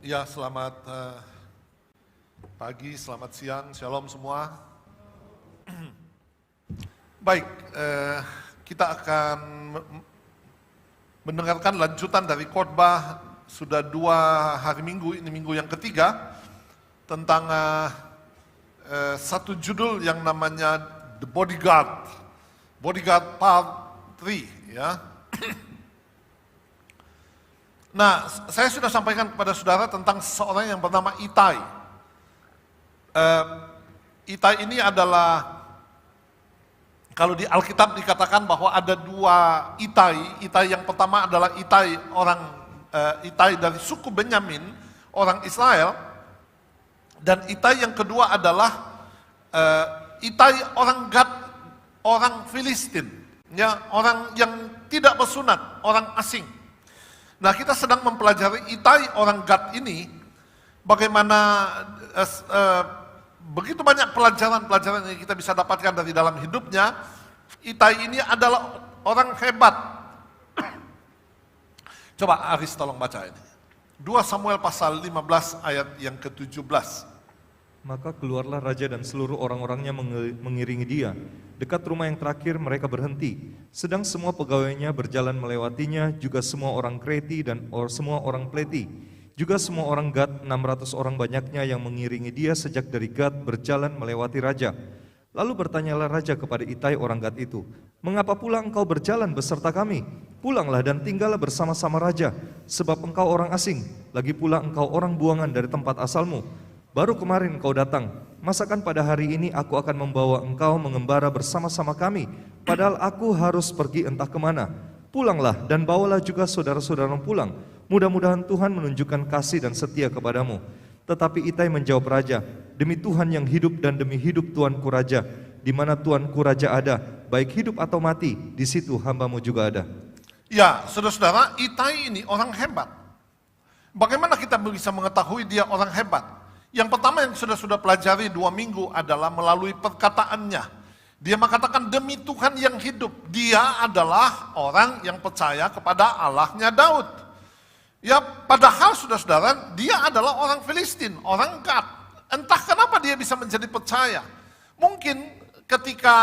Ya, selamat pagi, selamat siang, shalom semua. Baik, kita akan mendengarkan lanjutan dari khotbah sudah 2 hari minggu, ini minggu yang ketiga, tentang satu judul yang namanya The Bodyguard, Bodyguard Part 3, ya. Nah, saya sudah sampaikan kepada saudara tentang seorang yang bernama Itai. Itai ini adalah, kalau di Alkitab dikatakan bahwa ada 2 Itai. Itai yang pertama adalah Itai Itai dari suku Benyamin, orang Israel. Dan Itai yang kedua adalah Itai orang Gad, orang Filistin, ya, orang yang tidak bersunat, orang asing. Nah, kita sedang mempelajari Itai orang Gad ini, bagaimana begitu banyak pelajaran-pelajaran yang kita bisa dapatkan dari dalam hidupnya. Itai ini adalah orang hebat. Coba Aris tolong baca ini. 2 Samuel pasal 15 ayat yang ke-17. Maka keluarlah raja dan seluruh orang-orangnya mengiringi dia. Dekat rumah yang terakhir mereka berhenti. Sedang semua pegawainya berjalan melewatinya, juga semua orang Kreti dan semua orang Pleti. Juga semua orang Gad, 600 orang banyaknya yang mengiringi dia sejak dari Gad berjalan melewati raja. Lalu bertanyalah raja kepada Itai orang Gad itu, "Mengapa pula engkau berjalan beserta kami? Pulanglah dan tinggallah bersama-sama raja, sebab engkau orang asing, lagi pula engkau orang buangan dari tempat asalmu. Baru kemarin kau datang, masakan pada hari ini aku akan membawa engkau mengembara bersama-sama kami, padahal aku harus pergi entah kemana. Pulanglah dan bawalah juga saudara-saudaramu pulang. Mudah-mudahan Tuhan menunjukkan kasih dan setia kepadamu." Tetapi Itai menjawab raja, "Demi Tuhan yang hidup dan demi hidup tuanku raja, di mana tuanku raja ada, baik hidup atau mati, di situ hambamu juga ada." Ya, saudara-saudara, Itai ini orang hebat. Bagaimana kita bisa mengetahui dia orang hebat? Yang pertama yang sudah pelajari 2 minggu adalah melalui perkataannya. Dia mengatakan demi Tuhan yang hidup. Dia adalah orang yang percaya kepada Allahnya Daud. Ya, padahal saudara-saudara, dia adalah orang Filistin, orang Gad. Entah kenapa dia bisa menjadi percaya. Mungkin ketika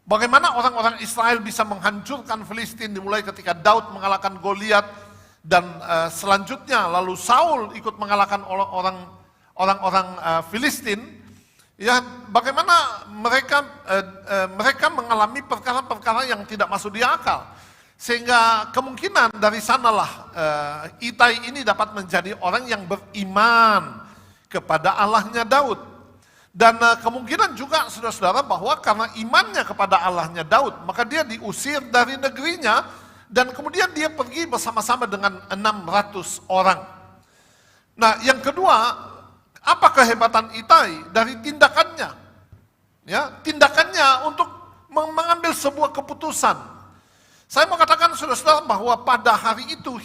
bagaimana orang-orang Israel bisa menghancurkan Filistin dimulai ketika Daud mengalahkan Goliat, dan selanjutnya lalu Saul ikut mengalahkan orang-orang Filistin. Ya, bagaimana mereka mengalami perkara-perkara yang tidak masuk di akal. Sehingga kemungkinan dari sanalah Itai ini dapat menjadi orang yang beriman kepada Allahnya Daud. Dan kemungkinan juga saudara-saudara bahwa karena imannya kepada Allahnya Daud, maka dia diusir dari negerinya, dan kemudian dia pergi bersama-sama dengan 600 orang. Nah, yang kedua, apa kehebatan Itai? Dari tindakannya. Ya, tindakannya untuk mengambil sebuah keputusan. Saya mau katakan saudara-saudara bahwa pada hari itu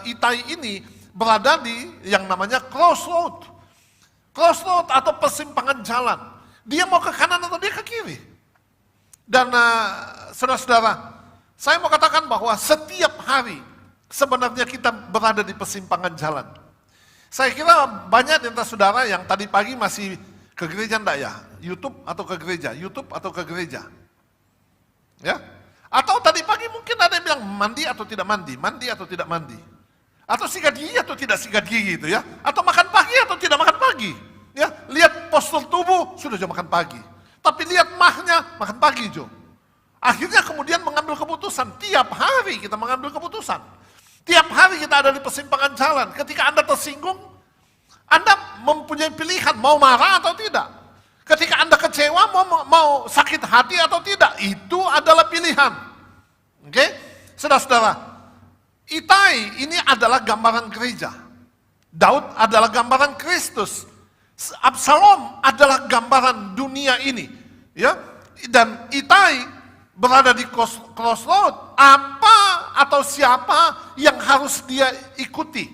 Itai ini berada di yang namanya crossroad. Crossroad atau persimpangan jalan. Dia mau ke kanan atau dia ke kiri. Dan saudara-saudara, saya mau katakan bahwa setiap hari sebenarnya kita berada di persimpangan jalan. Saya kira banyak di antara saudara yang tadi pagi masih ke gereja enggak ya? YouTube atau ke gereja? YouTube atau ke gereja? Ya? Atau tadi pagi mungkin ada yang bilang mandi atau tidak mandi? Mandi atau tidak mandi? Atau sikat gigi atau tidak sikat gigi gitu ya? Atau makan pagi atau tidak makan pagi? Ya, lihat postur tubuh sudah jam makan pagi. Tapi lihat mahnya makan pagi Jo. Akhirnya kemudian mengambil keputusan. Tiap hari kita mengambil keputusan. Tiap hari kita ada di persimpangan jalan. Ketika Anda tersinggung, Anda mempunyai pilihan mau marah atau tidak. Ketika Anda kecewa, mau sakit hati atau tidak. Itu adalah pilihan. Oke? Saudara-saudara, Itai ini adalah gambaran gereja. Daud adalah gambaran Kristus. Absalom adalah gambaran dunia ini. Ya, dan Itai berada di crossroad, apa atau siapa yang harus dia ikuti?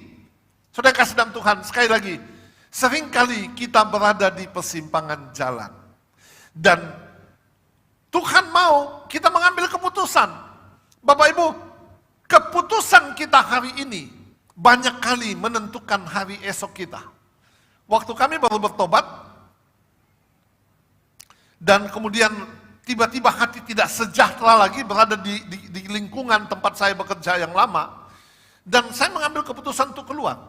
Saudara kasih dalam Tuhan, sekali lagi, seringkali kita berada di persimpangan jalan. Dan Tuhan mau kita mengambil keputusan. Bapak Ibu, keputusan kita kita hari ini banyak kali menentukan hari esok kita. Waktu kami baru bertobat, dan kemudian tiba-tiba hati tidak sejahtera lagi berada di lingkungan tempat saya bekerja yang lama, dan saya mengambil keputusan untuk keluar.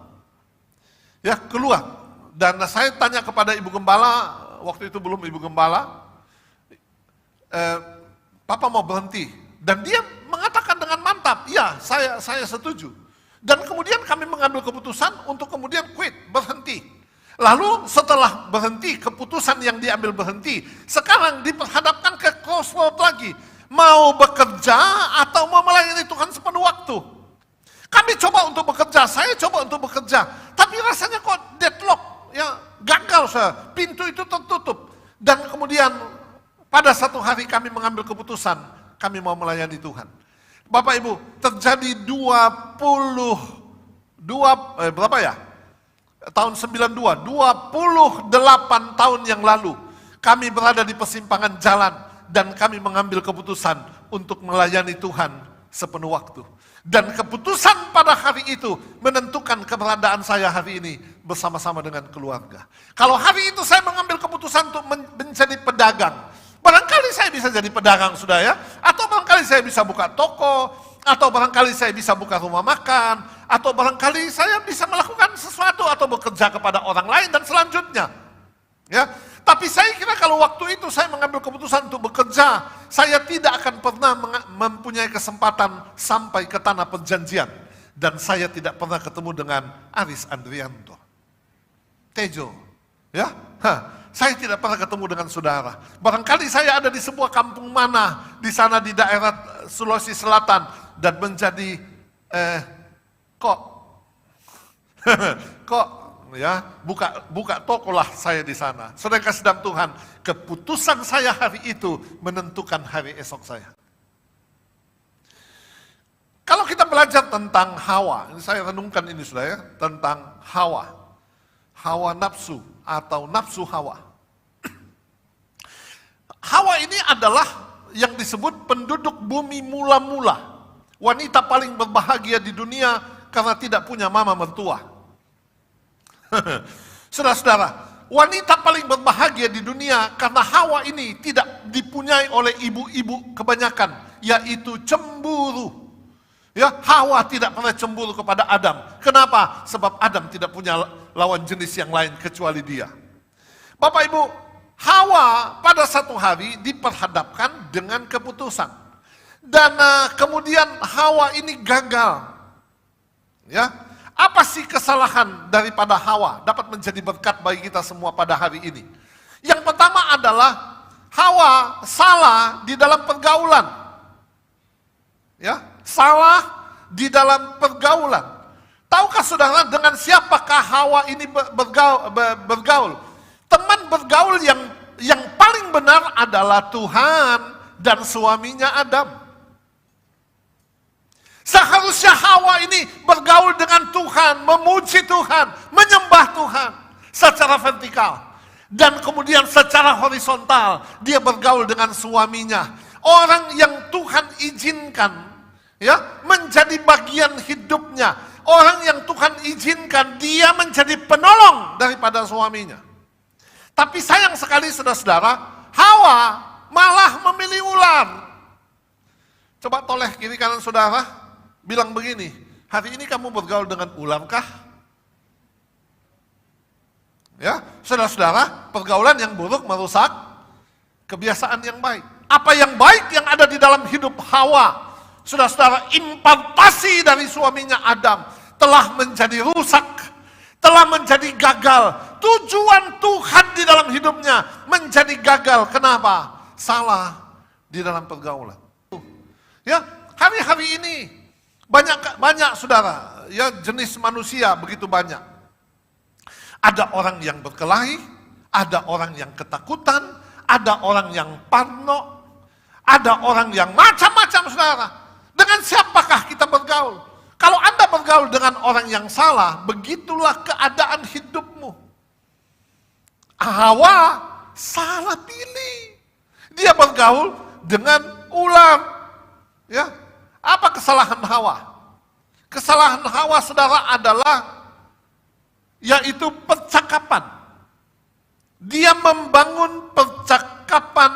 Ya, keluar. Dan saya tanya kepada Ibu Gembala, waktu itu belum Ibu Gembala, Papa mau berhenti. Dan dia mengatakan dengan mantap, ya saya setuju. Dan kemudian kami mengambil keputusan untuk kemudian quit, berhenti. Lalu setelah berhenti, keputusan yang diambil berhenti, sekarang diperhadapkan ke crossroad lagi. Mau bekerja atau mau melayani Tuhan sepenuh waktu. Kami coba untuk bekerja, saya coba untuk bekerja. Tapi rasanya kok deadlock, ya gagal saya, pintu itu tertutup. Dan kemudian pada satu hari kami mengambil keputusan, kami mau melayani Tuhan. Bapak Ibu, terjadi 28 tahun yang lalu, kami berada di persimpangan jalan, dan kami mengambil keputusan untuk melayani Tuhan sepenuh waktu. Dan keputusan pada hari itu menentukan keberadaan saya hari ini bersama-sama dengan keluarga. Kalau hari itu saya mengambil keputusan untuk menjadi pedagang, barangkali saya bisa jadi pedagang, sudah ya. Atau barangkali saya bisa buka toko, atau barangkali saya bisa buka rumah makan, atau barangkali saya bisa melakukan sesuatu atau bekerja kepada orang lain dan selanjutnya. Ya, tapi saya kira kalau waktu itu saya mengambil keputusan untuk bekerja, saya tidak akan pernah mempunyai kesempatan sampai ke tanah perjanjian, dan saya tidak pernah ketemu dengan Aris Andrianto, Tejo, ya. Saya tidak pernah ketemu dengan saudara. Barangkali saya ada di sebuah kampung mana di sana di daerah Sulawesi Selatan, dan menjadi ya, buka toko lah saya di sana. Saudara kasih dalam Tuhan, keputusan saya hari itu menentukan hari esok saya. Kalau kita belajar tentang Hawa, ini saya renungkan ini sudah ya, tentang Hawa. Hawa nafsu atau nafsu Hawa. Hawa ini adalah yang disebut penduduk bumi mula-mula. Wanita paling berbahagia di dunia karena tidak punya mama mertua. Saudara-saudara, wanita paling berbahagia di dunia karena Hawa ini tidak dipunyai oleh ibu-ibu kebanyakan, yaitu cemburu. Ya, Hawa tidak pernah cemburu kepada Adam. Kenapa? Sebab Adam tidak punya lawan jenis yang lain kecuali dia. Bapak Ibu, Hawa pada satu hari diperhadapkan dengan keputusan. Dan kemudian Hawa ini gagal. Ya. Apa sih kesalahan daripada Hawa dapat menjadi berkat bagi kita semua pada hari ini? Yang pertama adalah Hawa salah di dalam pergaulan. Ya, salah di dalam pergaulan. Tahukah saudara dengan siapakah Hawa ini bergaul? Teman bergaul yang paling benar adalah Tuhan dan suaminya Adam. Seharusnya Hawa ini bergaul dengan Tuhan, memuji Tuhan, menyembah Tuhan secara vertikal. Dan kemudian secara horizontal, dia bergaul dengan suaminya. Orang yang Tuhan izinkan ya menjadi bagian hidupnya. Orang yang Tuhan izinkan dia menjadi penolong daripada suaminya. Tapi sayang sekali saudara-saudara, Hawa malah memilih ular. Coba toleh kiri kanan saudara. Bilang begini, hari ini kamu bergaul dengan ular kah? Ya, saudara-saudara, pergaulan yang buruk merusak kebiasaan yang baik. Apa yang baik yang ada di dalam hidup Hawa, saudara-saudara, impartasi dari suaminya Adam telah menjadi rusak, telah menjadi gagal. Tujuan Tuhan di dalam hidupnya menjadi gagal. Kenapa? Salah di dalam pergaulan. Ya, hari-hari ini banyak saudara, ya jenis manusia begitu banyak. Ada orang yang berkelahi, ada orang yang ketakutan, ada orang yang parno, ada orang yang macam-macam saudara. Dengan siapakah kita bergaul? Kalau Anda bergaul dengan orang yang salah, begitulah keadaan hidupmu. Hawa salah pilih. Dia bergaul dengan ular. Ya. Apa kesalahan Hawa? Kesalahan Hawa, saudara, adalah yaitu percakapan. Dia membangun percakapan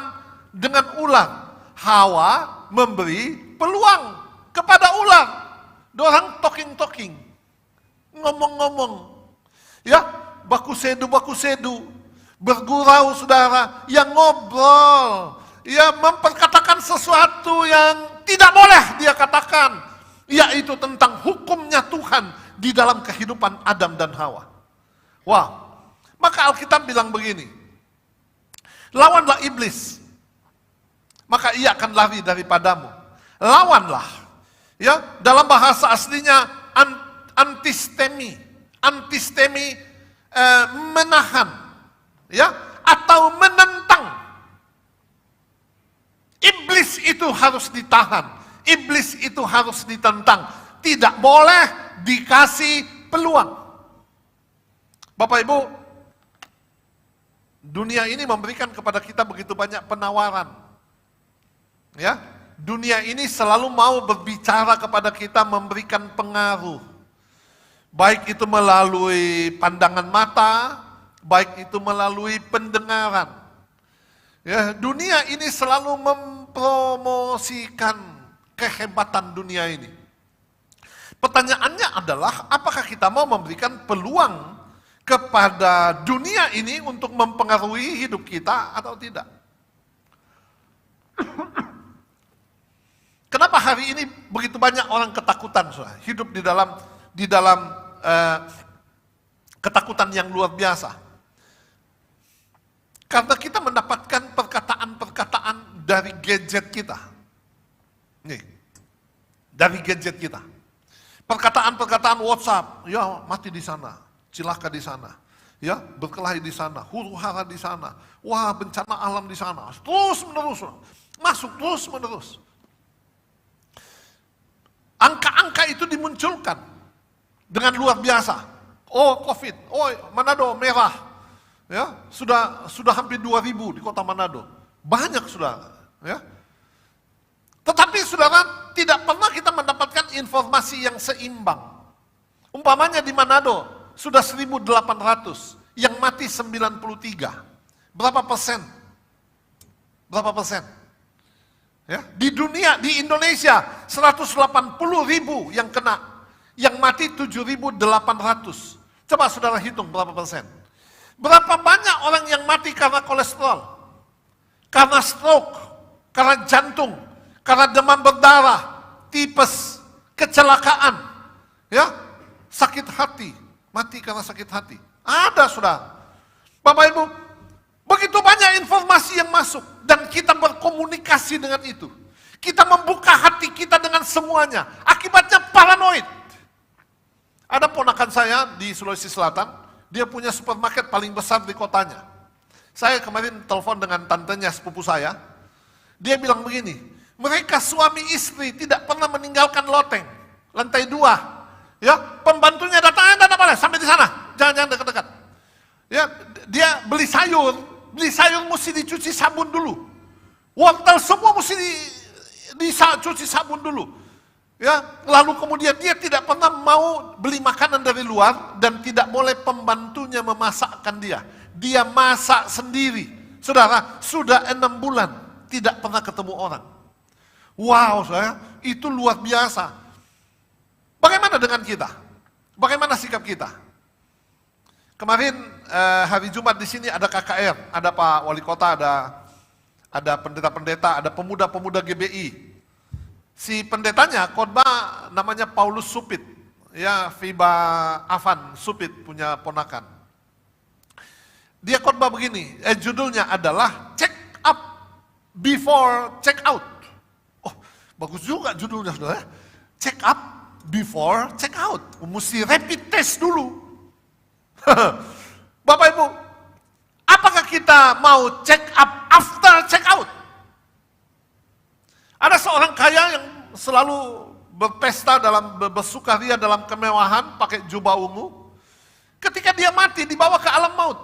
dengan ular. Hawa memberi peluang kepada ular. Dorang talking, ngomong-ngomong, ya, baku sedu, bergurau, saudara, yang ngobrol, ya, memperkatakan sesuatu yang tidak boleh dia katakan, yaitu tentang hukumnya Tuhan di dalam kehidupan Adam dan Hawa. Wah, maka Alkitab bilang begini, lawanlah iblis, maka ia akan lari daripadamu. Lawanlah, ya, dalam bahasa aslinya antistemi, menahan, ya, atau menentang. Iblis itu harus ditahan, iblis itu harus ditentang, tidak boleh dikasih peluang. Bapak Ibu, dunia ini memberikan kepada kita begitu banyak penawaran. Ya, dunia ini selalu mau berbicara kepada kita, memberikan pengaruh. Baik itu melalui pandangan mata, baik itu melalui pendengaran. Ya, dunia ini selalu mempromosikan kehebatan dunia ini. Pertanyaannya adalah, apakah kita mau memberikan peluang kepada dunia ini untuk mempengaruhi hidup kita atau tidak? Kenapa hari ini begitu banyak orang ketakutan, saudara? Hidup di dalam ketakutan yang luar biasa. Karena kita mendapatkan perkataan-perkataan dari gadget kita. Nih, dari gadget kita. Perkataan-perkataan WhatsApp, ya, mati di sana, cilaka di sana, ya, berkelahi di sana, huru-hara di sana, wah, bencana alam di sana, terus menerus, masuk terus menerus. Angka-angka itu dimunculkan dengan luar biasa. Oh, COVID, oh, Manado merah, ya, sudah hampir 2.000 di kota Manado, banyak, saudara, ya. Tetapi, saudara, tidak pernah kita mendapatkan informasi yang seimbang. Umpamanya di Manado sudah 1.800, yang mati 93. Berapa persen? Berapa persen? Ya, di dunia, di Indonesia 180.000 yang kena, yang mati 7.800. Coba saudara hitung berapa persen. Berapa banyak orang yang mati karena kolesterol, karena stroke, karena jantung, karena demam berdarah, tipes, kecelakaan, ya, sakit hati, mati karena sakit hati. Ada, saudara. Bapak Ibu, begitu banyak informasi yang masuk dan kita berkomunikasi dengan itu. Kita membuka hati kita dengan semuanya. Akibatnya paranoid. Ada ponakan saya di Sulawesi Selatan, dia punya supermarket paling besar di kotanya. Saya kemarin telepon dengan tantenya sepupu saya. Dia bilang begini, mereka suami istri tidak pernah meninggalkan loteng, lantai 2. Ya, pembantunya datang, Anda boleh sampai di sana, jangan dekat-dekat. Ya, dia beli sayur mesti dicuci sabun dulu. Wortel semua mesti dicuci sabun dulu. Ya, lalu kemudian dia tidak pernah mau beli makanan dari luar dan tidak boleh pembantunya memasakkan dia. Dia masak sendiri. Saudara, sudah 6 bulan tidak pernah ketemu orang. Wow, saudara, itu luar biasa. Bagaimana dengan kita? Bagaimana sikap kita? Kemarin hari Jumat di sini ada KKR, ada Pak Wali Kota, ada pendeta-pendeta, ada pemuda-pemuda GBI. Si pendetanya khotbah namanya Paulus Supit, ya, Fiba Avan Supit punya ponakan. Dia khotbah begini, judulnya adalah check up before check out. Oh, bagus juga judulnya, saudara. Check up before check out. Mesti rapid test dulu. Bapak Ibu, apakah kita mau check up after check out? Ada seorang kaya yang selalu berpesta bersukaria dalam kemewahan, pakai jubah ungu. Ketika dia mati, dibawa ke alam maut.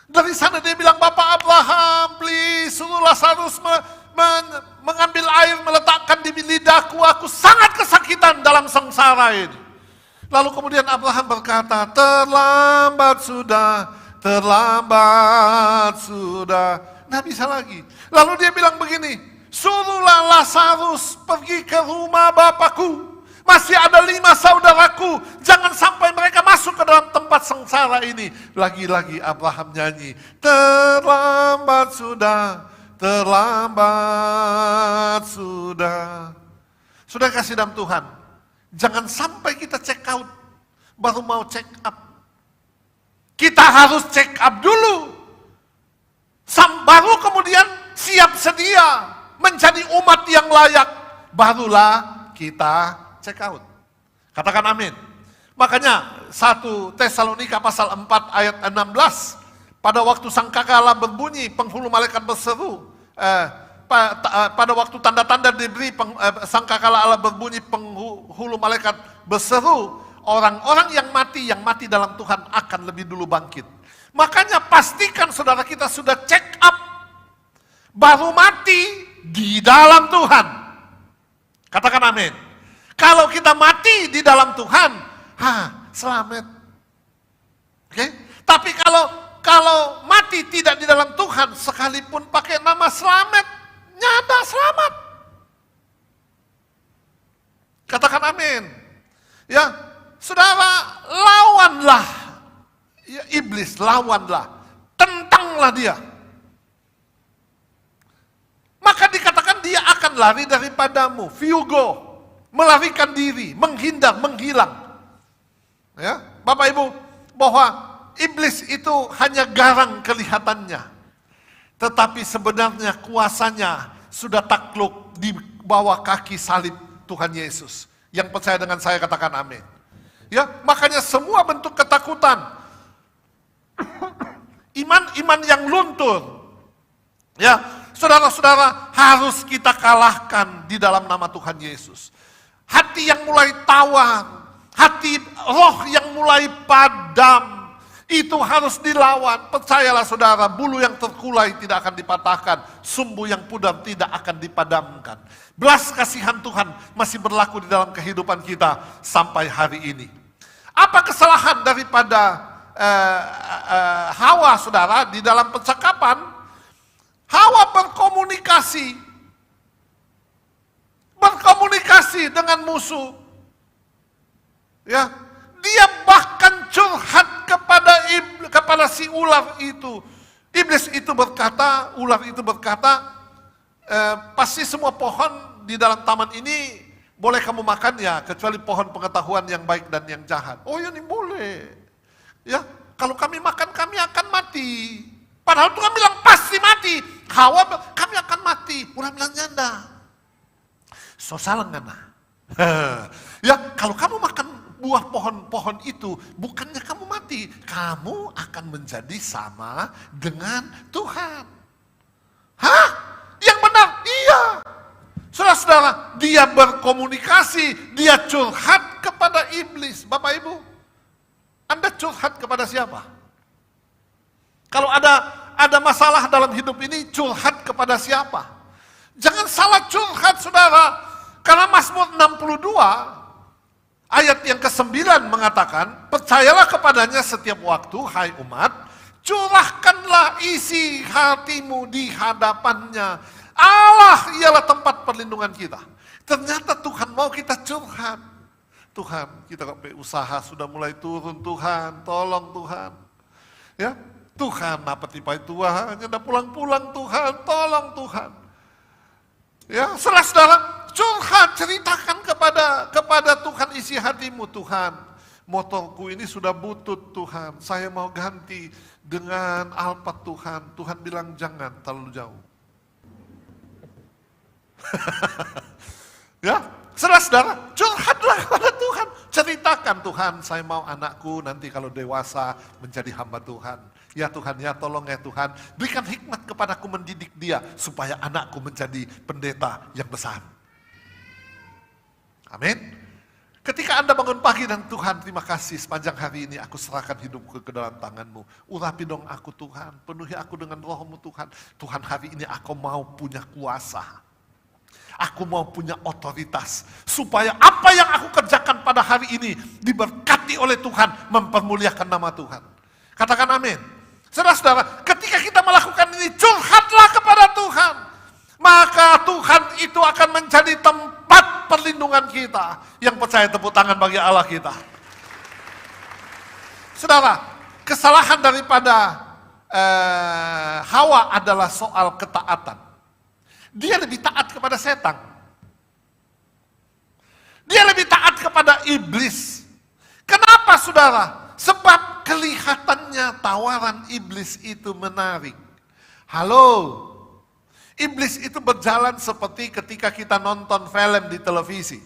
Dari sana dia bilang, Bapak Abraham, please, suruh Lazarus mengambil air, meletakkan di lidahku, aku sangat kesakitan dalam sengsara ini. Lalu kemudian Abraham berkata, terlambat sudah. Nggak bisa lagi. Lalu dia bilang begini, suruhlah Lazarus pergi ke rumah bapakku. Masih ada 5 saudaraku, jangan sampai mereka masuk ke dalam tempat sengsara ini. Lagi-lagi Abraham nyanyi, terlambat sudah. Sudah kasih dalam Tuhan, jangan sampai kita check out, baru mau check up. Kita harus check up dulu, baru kemudian siap sedia menjadi umat yang layak, barulah kita check out. Katakan amin. Makanya 1 Tesalonika pasal 4 ayat 16, pada waktu sangkakala berbunyi, penghulu malaikat berseru, pada waktu tanda-tanda diberi, sangkakala Allah berbunyi, penghulu malaikat berseru, orang-orang yang mati dalam Tuhan akan lebih dulu bangkit. Makanya pastikan saudara kita sudah check up, baru mati di dalam Tuhan. Katakan amin. Kalau kita mati di dalam Tuhan, selamat. Oke? Tapi kalau mati tidak di dalam Tuhan, sekalipun pakai nama selamat, nyata selamat. Katakan amin. Ya, saudara, lawanlah ya, iblis, lawanlah, tentanglah dia. Maka dikatakan dia akan lari daripadamu, viugo, melarikan diri, menghindar, menghilang. Ya, Bapak Ibu, bahwa iblis itu hanya garang kelihatannya, tetapi sebenarnya kuasanya sudah takluk di bawah kaki salib Tuhan Yesus. Yang percaya dengan saya katakan amin. Ya, makanya semua bentuk ketakutan, iman yang luntur, ya, saudara-saudara, harus kita kalahkan di dalam nama Tuhan Yesus. Hati yang mulai tawar, hati roh yang mulai padam, itu harus dilawan. Percayalah saudara, bulu yang terkulai tidak akan dipatahkan, sumbu yang pudar tidak akan dipadamkan. Belas kasihan Tuhan masih berlaku di dalam kehidupan kita sampai hari ini. Apa kesalahan daripada Hawa saudara di dalam percakapan? Hawa berkomunikasi dengan musuh. Ya, dia bahkan curhat kepada si ular itu. Iblis itu berkata, ular itu berkata, pasti semua pohon di dalam taman ini boleh kamu makan ya, kecuali pohon pengetahuan yang baik dan yang jahat. Oh ya, ini boleh. Ya, kalau kami makan kami akan mati. Padahal Tuhan bilang pasti mati. Hawa kami akan mati. Ular bilang nyanda. So salah ngana. Ya, kalau kamu makan buah pohon-pohon itu, bukannya kamu mati, kamu akan menjadi sama dengan Tuhan. Hah? Yang benar? Iya. Saudara-saudara, dia berkomunikasi, dia curhat kepada iblis. Bapak Ibu, Anda curhat kepada siapa? Kalau ada masalah dalam hidup ini, curhat kepada siapa? Jangan salah curhat, saudara. Karena Mazmur 62 ayat yang ke-9 mengatakan, percayalah kepadanya setiap waktu, hai umat, curahkanlah isi hatimu di hadapannya. Allah ialah tempat perlindungan kita. Ternyata Tuhan mau kita curhat. Tuhan, kita usaha sudah mulai turun, Tuhan, tolong Tuhan. Ya, Tuhan, apa tipe Tuhan, hanya pulang-pulang Tuhan, tolong Tuhan. Ya, saudara-saudara, curhat, ceritakan kepada Tuhan isi hatimu. Tuhan, motorku ini sudah butut Tuhan, saya mau ganti dengan Alphard Tuhan. Tuhan bilang jangan terlalu jauh. Ya, saudara-saudara, curhatlah kepada Tuhan. Ceritakan, Tuhan, saya mau anakku nanti kalau dewasa menjadi hamba Tuhan. Ya Tuhan, ya tolong ya Tuhan, berikan hikmat kepadaku mendidik dia supaya anakku menjadi pendeta yang besar. Amin. Ketika Anda bangun pagi dan Tuhan, terima kasih sepanjang hari ini aku serahkan hidupku ke dalam tangan-Mu. Urapi dong aku Tuhan, penuhi aku dengan roh-Mu Tuhan. Tuhan, hari ini aku mau punya kuasa. Aku mau punya otoritas supaya apa yang aku kerjakan pada pada hari ini diberkati oleh Tuhan, mempermuliakan nama Tuhan. Katakan amin. Saudara-saudara, ketika kita melakukan ini, curhatlah kepada Tuhan. Maka Tuhan itu akan menjadi tempat perlindungan kita. Yang percaya tepuk tangan bagi Allah kita. Saudara, kesalahan daripada Hawa adalah soal ketaatan. Dia lebih taat kepada setan. Dia lebih taat kepada iblis. Kenapa saudara? Sebab kelihatannya tawaran iblis itu menarik. Halo, iblis itu berjalan seperti ketika kita nonton film di televisi.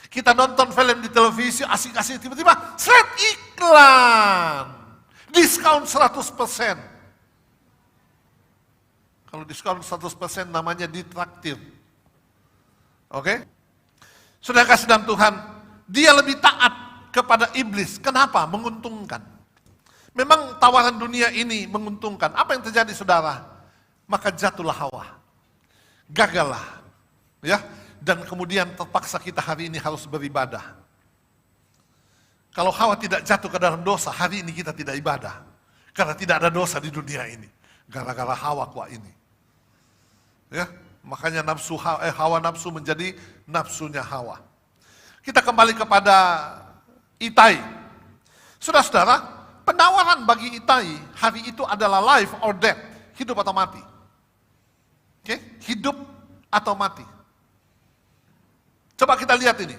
Kita nonton film di televisi, asik-asik, tiba-tiba seret iklan. Diskon 100%. Kalau diskon 100% namanya ditraktir. Oke? Saudara kasih dalam Tuhan, dia lebih taat kepada iblis. Kenapa? Menguntungkan. Memang tawaran dunia ini menguntungkan. Apa yang terjadi saudara? Maka jatuhlah Hawa. Gagallah. Ya. Dan kemudian terpaksa kita hari ini harus beribadah. Kalau Hawa tidak jatuh ke dalam dosa, hari ini kita tidak ibadah. Karena tidak ada dosa di dunia ini. Gara-gara Hawa kuat ini. Ya, makanya Hawa nafsu menjadi nafsunya Hawa. Kita kembali kepada Itai. Saudara-saudara, penawaran bagi Itai hari itu adalah life or death, hidup atau mati. Oke, hidup atau mati. Coba kita lihat ini.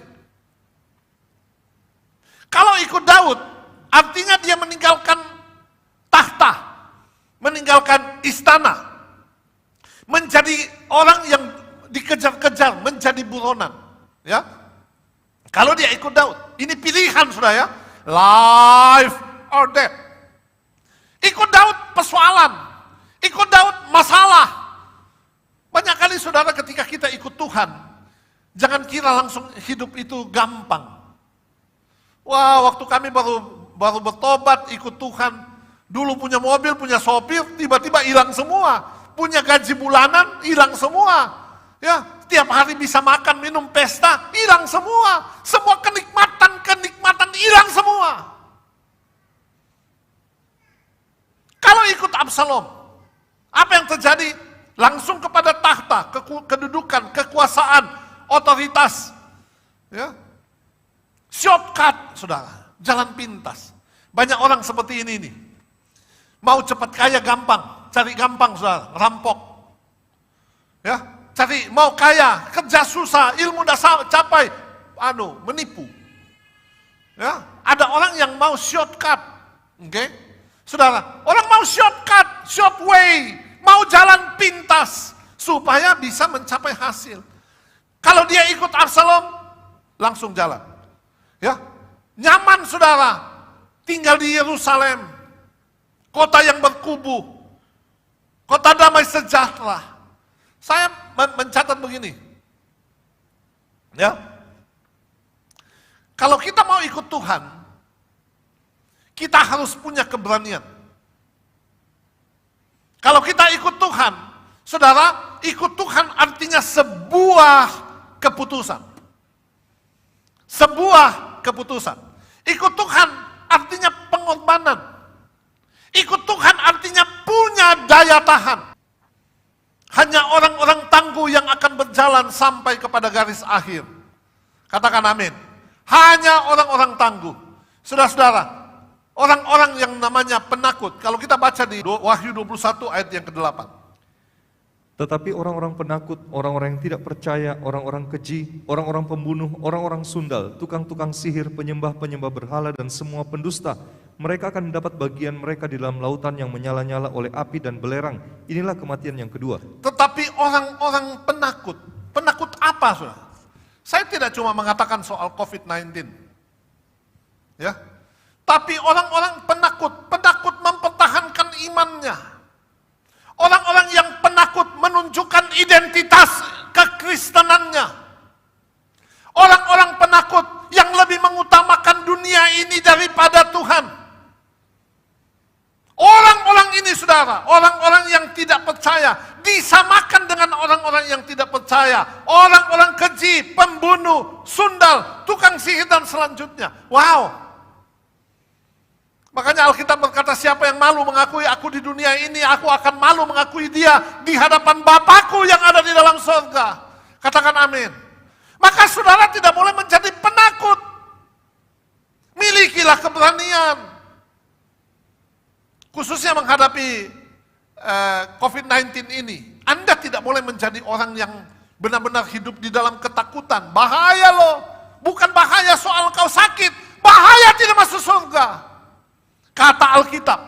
Kalau ikut Daud, artinya dia meninggalkan tahta, meninggalkan istana, menjadi orang yang dikejar-kejar, menjadi buronan. Ya, kalau dia ikut Daud, ini pilihan saudara ya, life or death. Ikut Daud persoalan, ikut Daud masalah. Banyak kali saudara ketika kita ikut Tuhan, jangan kira langsung hidup itu gampang. Wah, waktu kami baru bertobat ikut Tuhan, dulu punya mobil, punya sopir, tiba-tiba hilang semua. Punya gaji bulanan, hilang semua. Ya, tiap hari bisa makan, minum, pesta, hilang semua. Semua kenikmatan hilang semua. Kalau ikut Absalom, apa yang terjadi? Langsung kepada tahta, kedudukan, kekuasaan, otoritas. Ya. Shortcut, saudara, jalan pintas. Banyak orang seperti ini nih. Mau cepat kaya gampang, cari gampang saudara, rampok. Ya, cari mau kaya, kerja susah, ilmu dah capai, menipu. Ya, ada orang yang mau shortcut. Oke? Saudara, orang mau shortcut, short way, mau jalan pintas supaya bisa mencapai hasil. Kalau dia ikut Absalom, langsung jalan. Ya, nyaman saudara, tinggal di Yerusalem, kota yang berkubu, kota damai sejahtera. Saya mencatat begini, ya, kalau kita mau ikut Tuhan, kita harus punya keberanian. Kalau kita ikut Tuhan, saudara, ikut Tuhan artinya sebuah keputusan. Sebuah keputusan. Ikut Tuhan artinya pengorbanan. Ikut Tuhan artinya punya daya tahan. Hanya orang-orang tangguh yang akan berjalan sampai kepada garis akhir. Katakan amin. Hanya orang-orang tangguh. Saudara-saudara, orang-orang yang namanya penakut. Kalau kita baca di Wahyu 21 ayat yang ke-8. Tetapi orang-orang penakut, orang-orang yang tidak percaya, orang-orang keji, orang-orang pembunuh, orang-orang sundal, tukang-tukang sihir, penyembah-penyembah berhala, dan semua pendusta, mereka akan mendapat bagian mereka di dalam lautan yang menyala-nyala oleh api dan belerang. Inilah kematian yang kedua. Tetapi orang-orang penakut, penakut apa saudara? Saya tidak cuma mengatakan soal COVID-19. Ya. Tapi orang-orang penakut mempertahankan imannya. Orang-orang yang penakut menunjukkan identitas kekristenannya. Orang-orang penakut yang lebih mengutamakan dunia ini daripada Tuhan. Orang-orang ini saudara, orang-orang yang tidak percaya, disamakan dengan orang-orang yang tidak percaya, orang-orang keji, pembunuh, sundal, tukang sihir dan selanjutnya. Wow. Makanya Alkitab berkata, siapa yang malu mengakui aku di dunia ini, aku akan malu mengakui dia di hadapan Bapakku yang ada di dalam surga. Katakan amin. Maka saudara tidak boleh menjadi penakut. Milikilah keberanian. Khususnya menghadapi COVID-19 ini. Anda tidak boleh menjadi orang yang benar-benar hidup di dalam ketakutan. Bahaya loh. Bukan bahaya soal kau sakit. Bahaya tidak masuk surga. Kata Alkitab.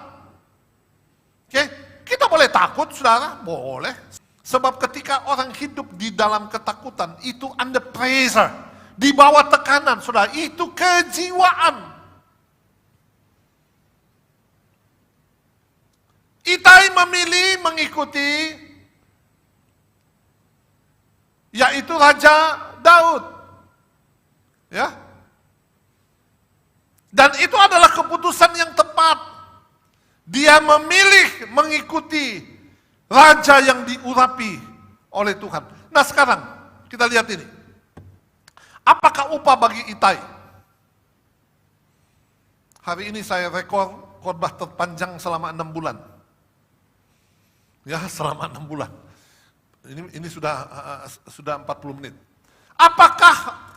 Oke, kita boleh takut, saudara? Boleh. Sebab ketika orang hidup di dalam ketakutan, itu under pressure. Di bawah tekanan, saudara. Itu kejiwaan. Itai memilih mengikuti, yaitu Raja Daud. Ya. Dan itu adalah keputusan yang tepat. Dia memilih mengikuti raja yang diurapi oleh Tuhan. Nah sekarang kita lihat ini. Apakah upah bagi Itai? Hari ini saya rekor khotbah terpanjang selama 6 bulan. Ya, selama 6 bulan. Ini sudah 40 menit. Apakah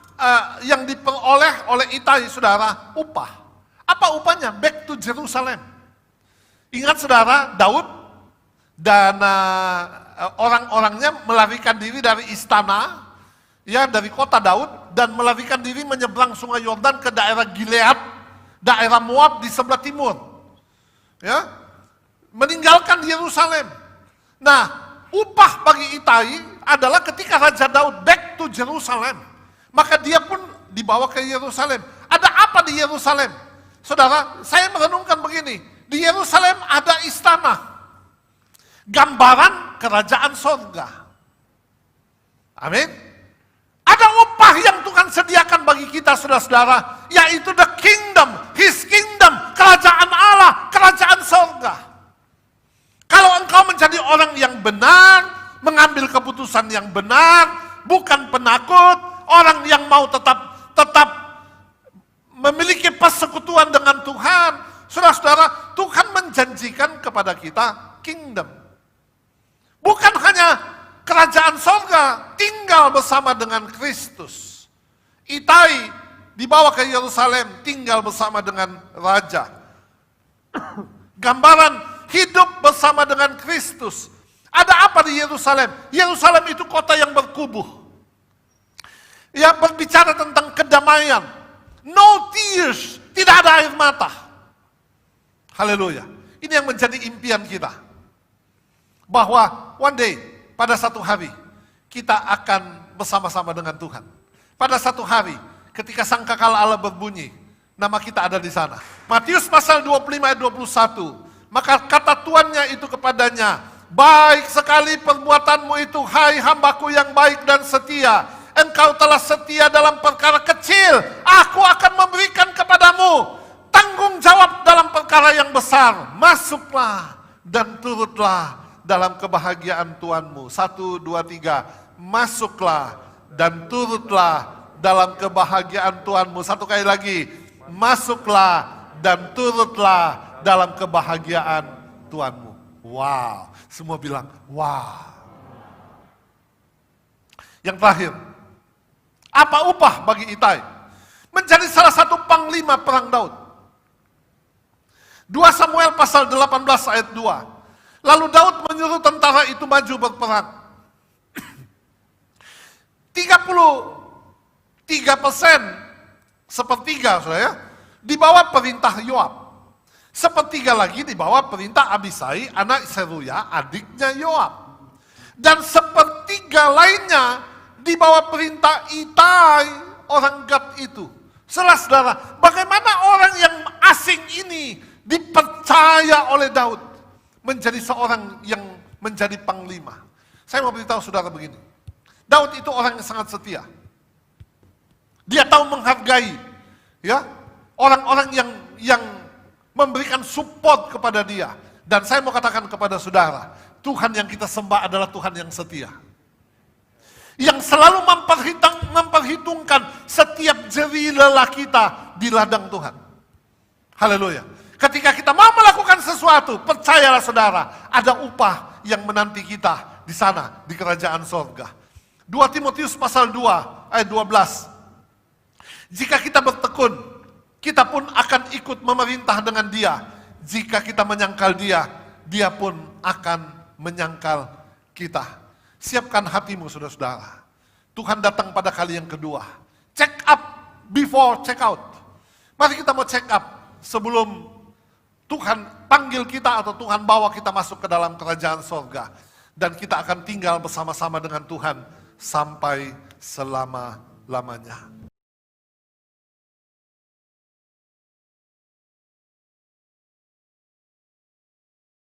yang diperoleh oleh Itai, saudara? Upah. Apa upahnya? Back to Jerusalem. Ingat saudara, Daud dan orang-orangnya melarikan diri dari istana, ya, dari kota Daud, dan melarikan diri menyeberang sungai Yordan ke daerah Gilead, daerah Moab di sebelah timur. Ya, meninggalkan Yerusalem. Nah, upah bagi Itai adalah ketika Raja Daud back to Jerusalem, maka dia pun dibawa ke Yerusalem. Ada apa di Yerusalem? Saudara, saya merenungkan begini. Di Yerusalem ada istana. Gambaran kerajaan surga. Amin. Ada upah yang Tuhan sediakan bagi kita, saudara-saudara. Yaitu the kingdom, his kingdom. Kerajaan Allah, kerajaan surga. Kalau engkau menjadi orang yang benar, mengambil keputusan yang benar, bukan penakut, orang yang mau tetap memiliki persekutuan dengan Tuhan. Saudara-saudara, Tuhan menjanjikan kepada kita kingdom. Bukan hanya kerajaan surga, tinggal bersama dengan Kristus. Itai dibawa ke Yerusalem, tinggal bersama dengan Raja. Gambaran hidup bersama dengan Kristus. Ada apa di Yerusalem? Yerusalem itu kota yang berkubuh. Ya, berbicara tentang kedamaian. No tears, tidak ada air mata. Haleluya. Ini yang menjadi impian kita. Bahwa one day, pada satu hari, kita akan bersama-sama dengan Tuhan. Pada satu hari, ketika sangkakala Allah berbunyi, nama kita ada di sana. Matius pasal 25 ayat 21. Maka kata tuannya itu kepadanya, baik sekali perbuatanmu itu, hai hambaku yang baik dan setia. Engkau telah setia dalam perkara kecil, aku akan memberikan kepadamu tanggung jawab dalam perkara yang besar. Masuklah dan turutlah dalam kebahagiaan Tuhanmu. 1, 2, 3. Masuklah dan turutlah dalam kebahagiaan Tuhanmu. Satu kali lagi. Masuklah dan turutlah dalam kebahagiaan Tuhanmu. Wow. Semua bilang, wow. Yang terakhir. Apa upah bagi Itai? Menjadi salah satu panglima perang Daud. 2 Samuel pasal 18 ayat 2. Lalu Daud menyuruh tentara itu maju berperang. 33%, sepertiga saudara, di bawah perintah Yoab. Sepertiga lagi di bawah perintah Abisai, anak Seruya, adiknya Yoab. Dan sepertiga lainnya di bawah perintah Itai, orang Gad itu. Saudara-saudara, bagaimana orang yang asing ini dipercaya oleh Daud menjadi seorang yang menjadi panglima. Saya mau beritahu saudara begini. Daud itu orang yang sangat setia. Dia tahu menghargai, ya, orang-orang yang memberikan support kepada dia. Dan saya mau katakan kepada saudara, Tuhan yang kita sembah adalah Tuhan yang setia. Yang selalu memperhitungkan setiap jeri lelah kita di ladang Tuhan. Haleluya. Ketika kita mau melakukan sesuatu, percayalah saudara, ada upah yang menanti kita di sana, di kerajaan sorga. 2 Timotius pasal 2 ayat 12. Jika kita bertekun, kita pun akan ikut memerintah dengan dia. Jika kita menyangkal dia, dia pun akan menyangkal kita. Siapkan hatimu saudara-saudara. Tuhan datang pada kali yang kedua. Check up before check out. Mari kita mau check up sebelum Tuhan panggil kita atau Tuhan bawa kita masuk ke dalam kerajaan sorga. Dan kita akan tinggal bersama-sama dengan Tuhan sampai selama-lamanya.